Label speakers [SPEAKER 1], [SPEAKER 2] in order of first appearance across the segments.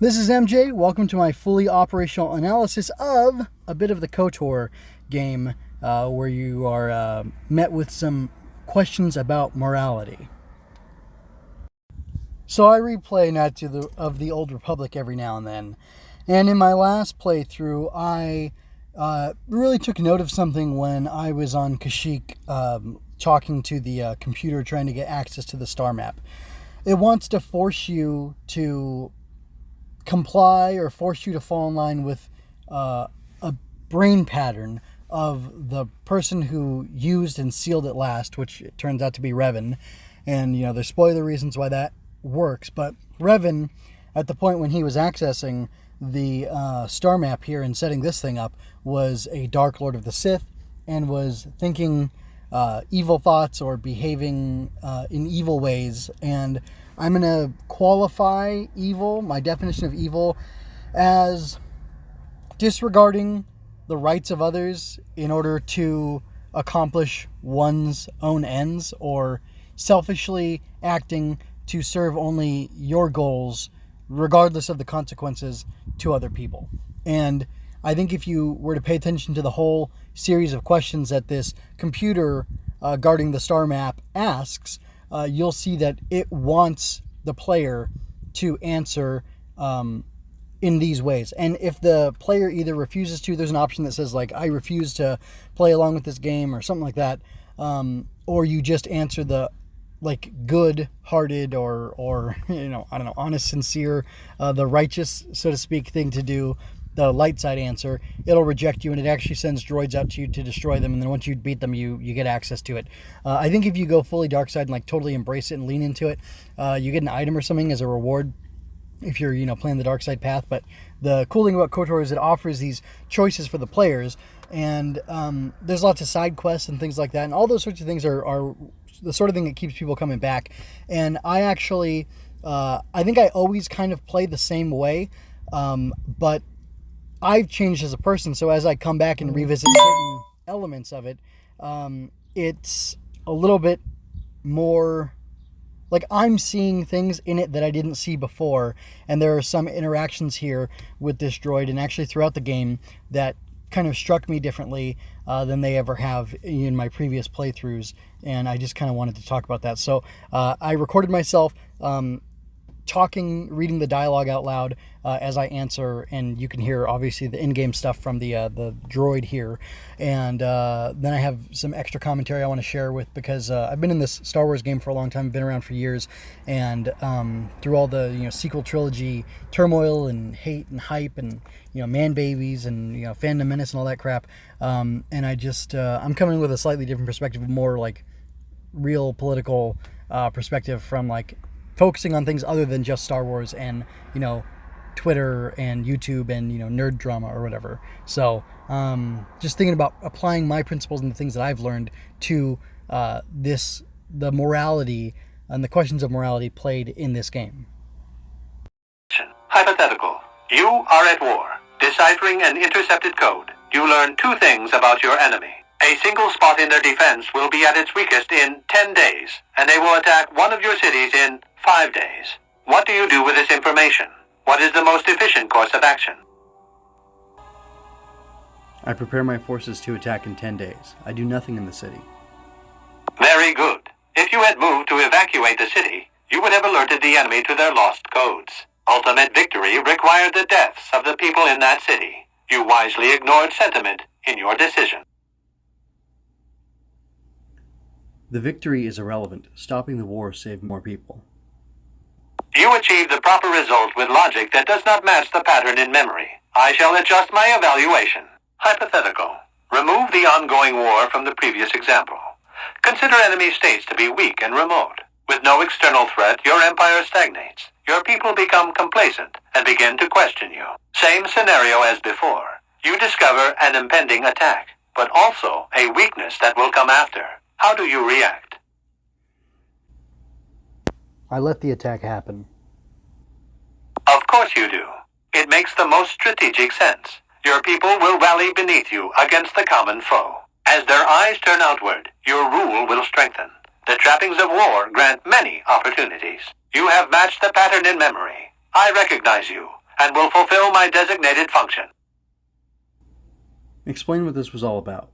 [SPEAKER 1] This is MJ. Welcome to my fully operational analysis of a bit of the KOTOR game, where you are met with some questions about morality. So I replay Knights of the Old Republic every now and then, and in my last playthrough, I really took note of something when I was on Kashyyyk, talking to the computer, trying to get access to the star map. It wants to force you to comply or force you to fall in line with a brain pattern of the person who used and sealed it last, which it turns out to be Revan. And, there's spoiler reasons why that works. But Revan, at the point when he was accessing the star map here and setting this thing up, was a Dark Lord of the Sith and was thinking evil thoughts or behaving in evil ways. And I'm going to qualify evil, my definition of evil, as disregarding the rights of others in order to accomplish one's own ends, or selfishly acting to serve only your goals, regardless of the consequences to other people. And I think if you were to pay attention to the whole series of questions that this computer guarding the star map asks, you'll see that it wants the player to answer in these ways. And if the player either refuses to, there's an option that says, like, I refuse to play along with this game, or something like that, or you just answer the, like, good-hearted or honest, sincere, the righteous, so to speak, thing to do, the light side answer, it'll reject you, and it actually sends droids out to you to destroy them, and then once you beat them, you get access to it. I think if you go fully dark side and, like, totally embrace it and lean into it, you get an item or something as a reward if you're, playing the dark side path. But the cool thing about KOTOR is it offers these choices for the players, and there's lots of side quests and things like that, and all those sorts of things are the sort of thing that keeps people coming back. And I actually, I think I always kind of play the same way, but I've changed as a person, so as I come back and revisit certain elements of it, it's a little bit more like I'm seeing things in it that I didn't see before, and there are some interactions here with this droid, and actually throughout the game, that kind of struck me differently than they ever have in my previous playthroughs, and I just kind of wanted to talk about that. So I recorded myself reading the dialogue out loud as I answer, and you can hear obviously the in-game stuff from the droid here, and then I have some extra commentary I want to share with, because I've been in this Star Wars game for a long time, been around for years, and through all the sequel trilogy turmoil and hate and hype and man babies and fandom menace and all that crap, and I just I'm coming with a slightly different perspective, more like real political perspective, from like focusing on things other than just Star Wars and, Twitter and YouTube and, nerd drama or whatever. So just thinking about applying my principles and the things that I've learned to the morality and the questions of morality played in this game.
[SPEAKER 2] Hypothetical. You are at war. Deciphering an intercepted code, you learn two things about your enemy. A single spot in their defense will be at its weakest in 10 days, and they will attack one of your cities in 5 days. What do you do with this information? What is the most efficient course of action?
[SPEAKER 1] I prepare my forces to attack in 10 days. I do nothing in the city.
[SPEAKER 2] Very good. If you had moved to evacuate the city, you would have alerted the enemy to their lost codes. Ultimate victory required the deaths of the people in that city. You wisely ignored sentiment in your decision.
[SPEAKER 1] The victory is irrelevant. Stopping the war saved more people.
[SPEAKER 2] You achieved the proper result with logic that does not match the pattern in memory. I shall adjust my evaluation. Hypothetical. Remove the ongoing war from the previous example. Consider enemy states to be weak and remote. With no external threat, your empire stagnates. Your people become complacent and begin to question you. Same scenario as before. You discover an impending attack, but also a weakness that will come after. How do you react?
[SPEAKER 1] I let the attack happen.
[SPEAKER 2] Of course you do. It makes the most strategic sense. Your people will rally beneath you against the common foe. As their eyes turn outward, your rule will strengthen. The trappings of war grant many opportunities. You have matched the pattern in memory. I recognize you. and will fulfill my designated function.
[SPEAKER 3] Explain what this was all about.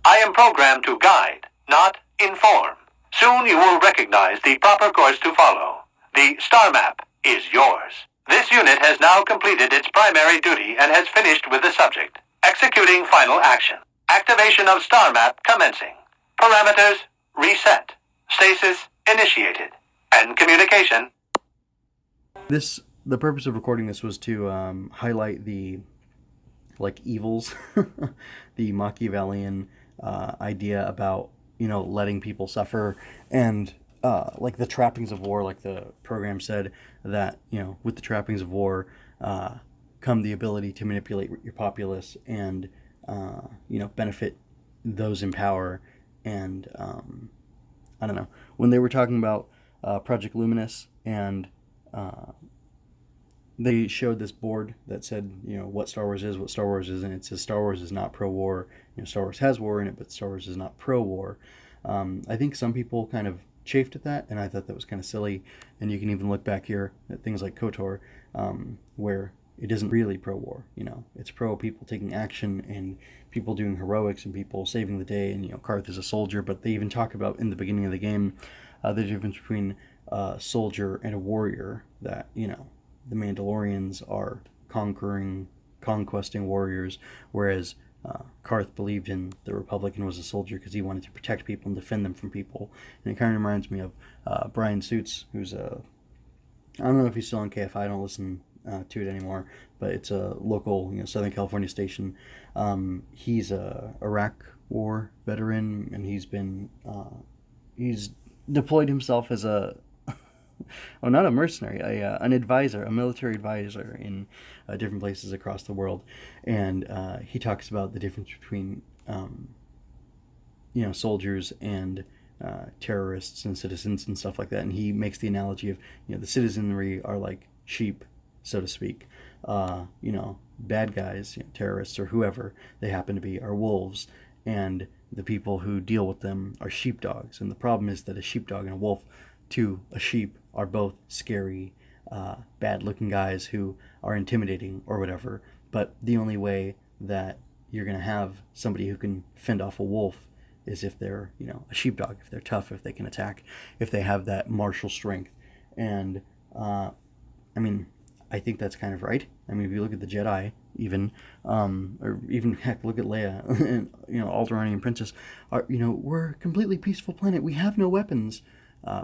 [SPEAKER 2] I am programmed to guide, not inform. Soon you will recognize the proper course to follow. The star map is yours. This unit has now completed its primary duty and has finished with the subject. Executing final action. Activation of star map commencing. Parameters reset. Stasis initiated. End communication.
[SPEAKER 3] The purpose of recording this was to highlight the evils, the Machiavellian idea about letting people suffer, and the trappings of war. Like the program said, that with the trappings of war come the ability to manipulate your populace and benefit those in power. And I don't know, when they were talking about Project Luminous, and they showed this board that said, what Star Wars is, what Star Wars isn't. It says Star Wars is not pro-war. Star Wars has war in it, but Star Wars is not pro-war. I think some people kind of chafed at that, and I thought that was kind of silly. And you can even look back here at things like KOTOR, where it isn't really pro-war. It's pro people taking action and people doing heroics and people saving the day. And Karth is a soldier, but they even talk about in the beginning of the game the difference between a soldier and a warrior. That the Mandalorians are conquesting warriors, whereas Karth believed in the Republic and was a soldier because he wanted to protect people and defend them from people. And it kind of reminds me of Brian Suits, who's I don't know if he's still on KFI. I don't listen to it anymore, but it's a local Southern California station. He's a Iraq War veteran, and he's deployed himself as not a mercenary, an advisor, a military advisor in different places across the world. And he talks about the difference between soldiers and terrorists and citizens and stuff like that. And he makes the analogy of the citizenry are like sheep, so to speak. Bad guys, terrorists or whoever they happen to be, are wolves, and the people who deal with them are sheepdogs. And the problem is that a sheepdog and a wolf to a sheep are both scary, bad-looking guys who are intimidating or whatever. But the only way that you're going to have somebody who can fend off a wolf is if they're, a sheepdog, if they're tough, if they can attack, if they have that martial strength. And, I think that's kind of right. If you look at the Jedi, even, or even, heck, look at Leia, and, Alderanian Princess, we're a completely peaceful planet. We have no weapons.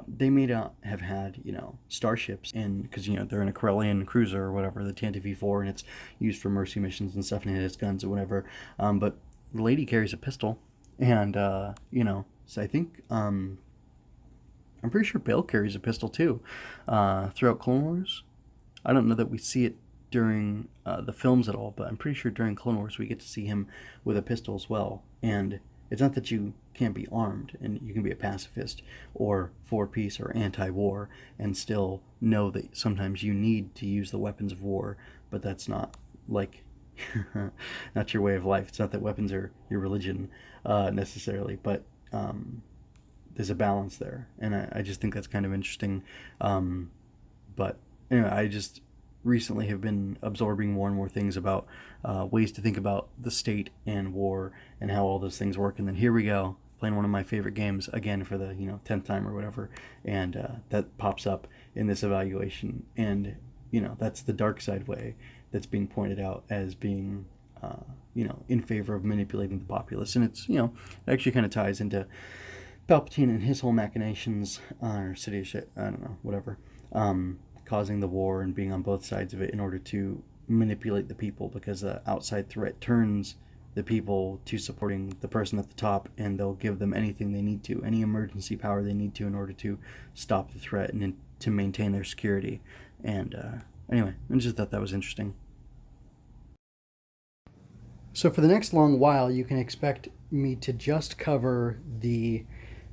[SPEAKER 3] They may not have had, starships, because, they're in a Corellian cruiser or whatever, the Tantive 4, and it's used for mercy missions and stuff, and it has guns or whatever. But the lady carries a pistol, and, so I think, I'm pretty sure Bail carries a pistol too, throughout Clone Wars. I don't know that we see it during the films at all, but I'm pretty sure during Clone Wars we get to see him with a pistol as well. And it's not that you can't be armed and you can be a pacifist or for peace or anti-war and still know that sometimes you need to use the weapons of war, but that's not not your way of life. It's not that weapons are your religion necessarily, but there's a balance there, and I just think that's kind of interesting. But anyway, I just recently have been absorbing more and more things about ways to think about the state and war and how all those things work. And then here we go, playing one of my favorite games again for the 10th time or whatever, and that pops up in this evaluation. And that's the dark side way that's being pointed out as being in favor of manipulating the populace. And it's it actually kind of ties into Palpatine and his whole machinations, or city of shit, I don't know, whatever, causing the war and being on both sides of it in order to manipulate the people, because the outside threat turns the people to supporting the person at the top, and they'll give them anything they need to, any emergency power they need to in order to stop the threat and to maintain their security. And anyway, I just thought that was interesting.
[SPEAKER 1] So for the next long while, you can expect me to just cover the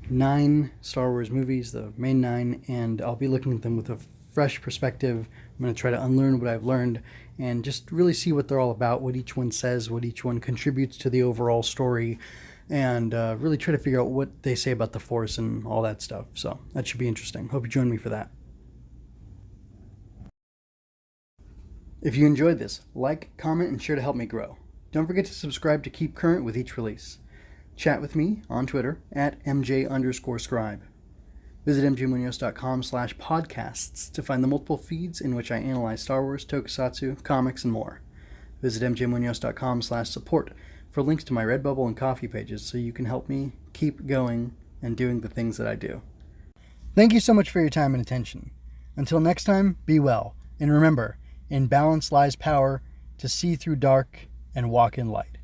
[SPEAKER 1] 9 Star Wars movies, the main 9, and I'll be looking at them with a fresh perspective. I'm going to try to unlearn what I've learned and just really see what they're all about, what each one says, what each one contributes to the overall story, and really try to figure out what they say about the Force and all that stuff. So that should be interesting. Hope you join me for that.
[SPEAKER 3] If you enjoyed this, like, comment, and share to help me grow. Don't forget to subscribe to keep current with each release. Chat with me on Twitter at MJ_scribe. Visit mjmunoz.com/podcasts to find the multiple feeds in which I analyze Star Wars, tokusatsu, comics, and more. Visit mjmunoz.com/support for links to my Redbubble and Coffee pages so you can help me keep going and doing the things that I do.
[SPEAKER 1] Thank you so much for your time and attention. Until next time, be well, and remember, in balance lies power to see through dark and walk in light.